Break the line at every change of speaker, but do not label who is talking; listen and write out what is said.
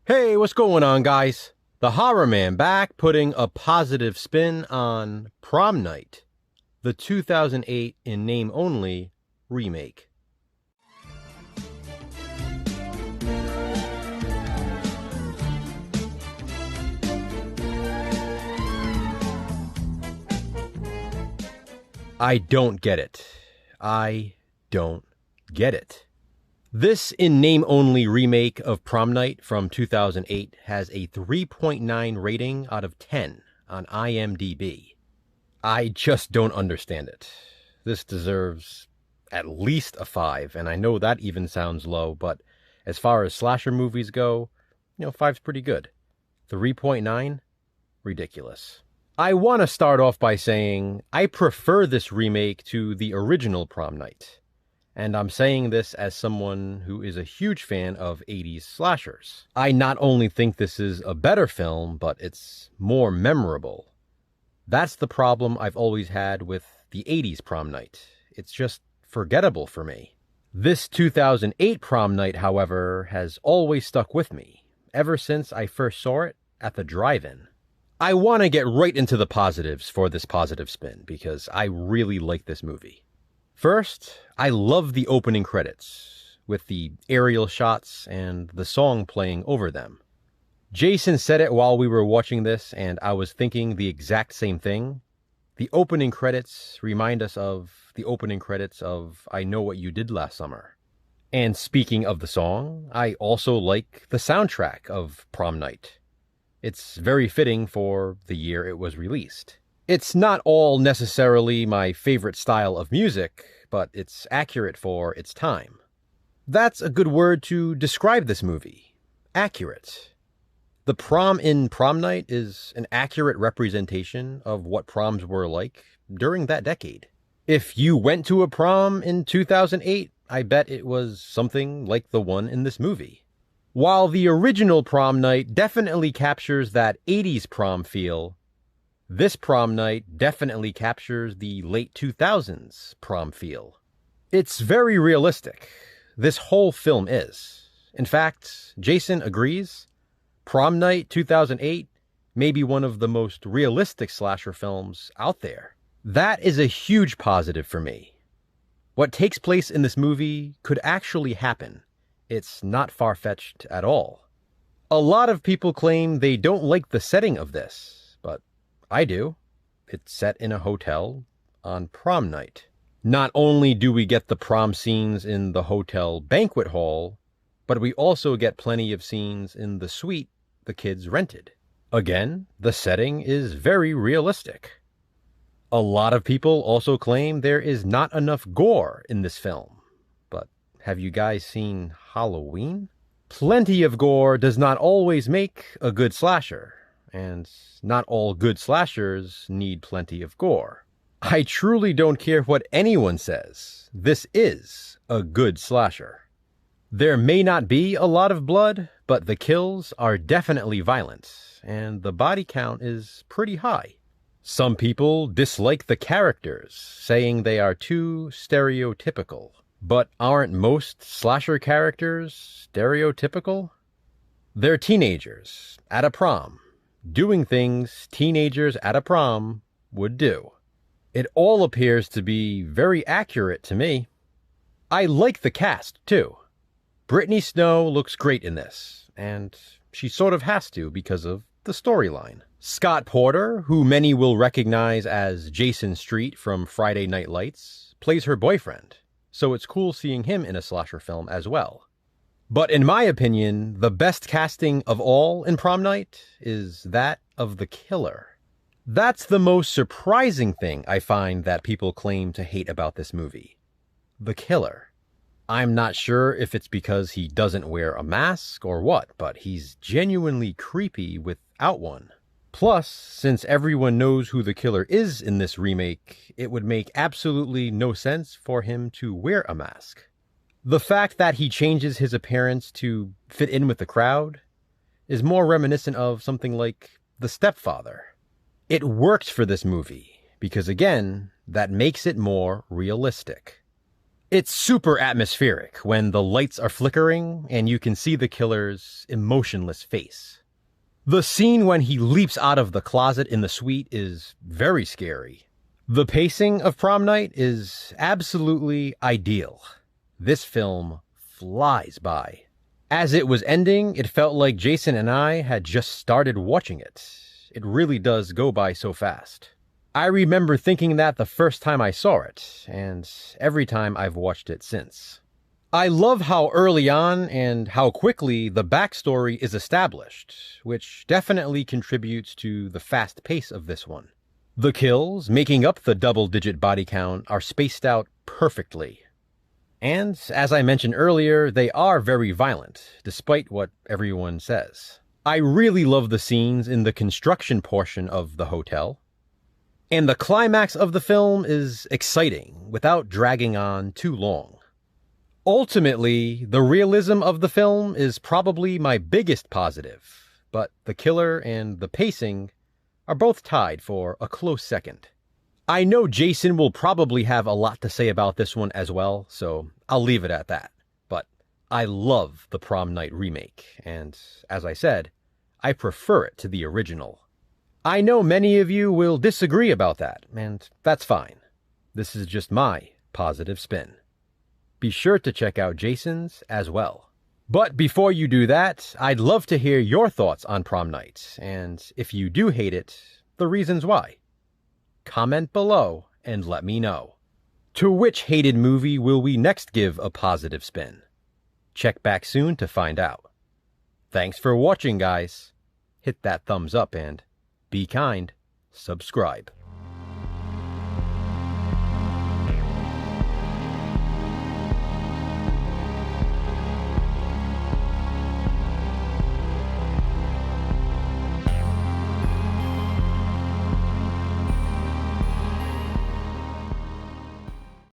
Hey, what's going on, guys? The Horror Man back, putting a positive spin on Prom Night, the 2008 in name only remake. I don't get it. I don't get it. This in name only remake of Prom Night from 2008 has a 3.9 rating out of 10 on IMDb. I just don't understand it. This deserves at least a 5, and I know that even sounds low, but as far as slasher movies go, 5's pretty good. 3.9? Ridiculous. I want to start off by saying I prefer this remake to the original Prom Night. And I'm saying this as someone who is a huge fan of 80s slashers. I not only think this is a better film, but it's more memorable. That's the problem I've always had with the 80s Prom Night. It's just forgettable for me. This 2008 Prom Night, however, has always stuck with me, ever since I first saw it at the drive-in. I want to get right into the positives for this positive spin, because I really like this movie. First, I love the opening credits, with the aerial shots and the song playing over them. Jason said it while we were watching this, and I was thinking the exact same thing. The opening credits remind us of the opening credits of I Know What You Did Last Summer. And speaking of the song, I also like the soundtrack of Prom Night. It's very fitting for the year it was released. It's not all necessarily my favorite style of music, but it's accurate for its time. That's a good word to describe this movie. Accurate. The prom in Prom Night is an accurate representation of what proms were like during that decade. If you went to a prom in 2008, I bet it was something like the one in this movie. While the original Prom Night definitely captures that 80s prom feel, this Prom Night definitely captures the late 2000s prom feel. It's very realistic. This whole film is. In fact, Jason agrees. Prom Night 2008 may be one of the most realistic slasher films out there. That is a huge positive for me. What takes place in this movie could actually happen. It's not far-fetched at all. A lot of people claim they don't like the setting of this, but I do. It's set in a hotel on prom night. Not only do we get the prom scenes in the hotel banquet hall, but we also get plenty of scenes in the suite the kids rented. Again, the setting is very realistic. A lot of people also claim there is not enough gore in this film. But have you guys seen Halloween? Plenty of gore does not always make a good slasher, and not all good slashers need plenty of gore. I truly don't care what anyone says. This is a good slasher. There may not be a lot of blood, but the kills are definitely violent, and the body count is pretty high. Some people dislike the characters, saying they are too stereotypical. But aren't most slasher characters stereotypical? They're teenagers at a prom, doing things teenagers at a prom would do. It all appears to be very accurate to me. I like the cast, too. Brittany Snow looks great in this, and she sort of has to because of the storyline. Scott Porter, who many will recognize as Jason Street from Friday Night Lights, plays her boyfriend, so it's cool seeing him in a slasher film as well. But in my opinion, the best casting of all in Prom Night is that of the killer. That's the most surprising thing I find that people claim to hate about this movie. The killer. I'm not sure if it's because he doesn't wear a mask or what, but he's genuinely creepy without one. Plus, since everyone knows who the killer is in this remake, it would make absolutely no sense for him to wear a mask. The fact that he changes his appearance to fit in with the crowd is more reminiscent of something like The Stepfather. It worked for this movie, because again, that makes it more realistic. It's super atmospheric when the lights are flickering and you can see the killer's emotionless face. The scene when he leaps out of the closet in the suite is very scary. The pacing of Prom Night is absolutely ideal. This film flies by. As it was ending, it felt like Jason and I had just started watching it. It really does go by so fast. I remember thinking that the first time I saw it, and every time I've watched it since. I love how early on and how quickly the backstory is established, which definitely contributes to the fast pace of this one. The kills, making up the double-digit body count, are spaced out perfectly. And, as I mentioned earlier, they are very violent, despite what everyone says. I really love the scenes in the construction portion of the hotel. And the climax of the film is exciting, without dragging on too long. Ultimately, the realism of the film is probably my biggest positive, but the killer and the pacing are both tied for a close second. I know Jason will probably have a lot to say about this one as well, so I'll leave it at that. But I love the Prom Night remake, and as I said, I prefer it to the original. I know many of you will disagree about that, and that's fine. This is just my positive spin. Be sure to check out Jason's as well. But before you do that, I'd love to hear your thoughts on Prom Night, and if you do hate it, the reasons why. Comment below and let me know. To which hated movie will we next give a positive spin? Check back soon to find out. Thanks for watching, guys. Hit that thumbs up and be kind. Subscribe.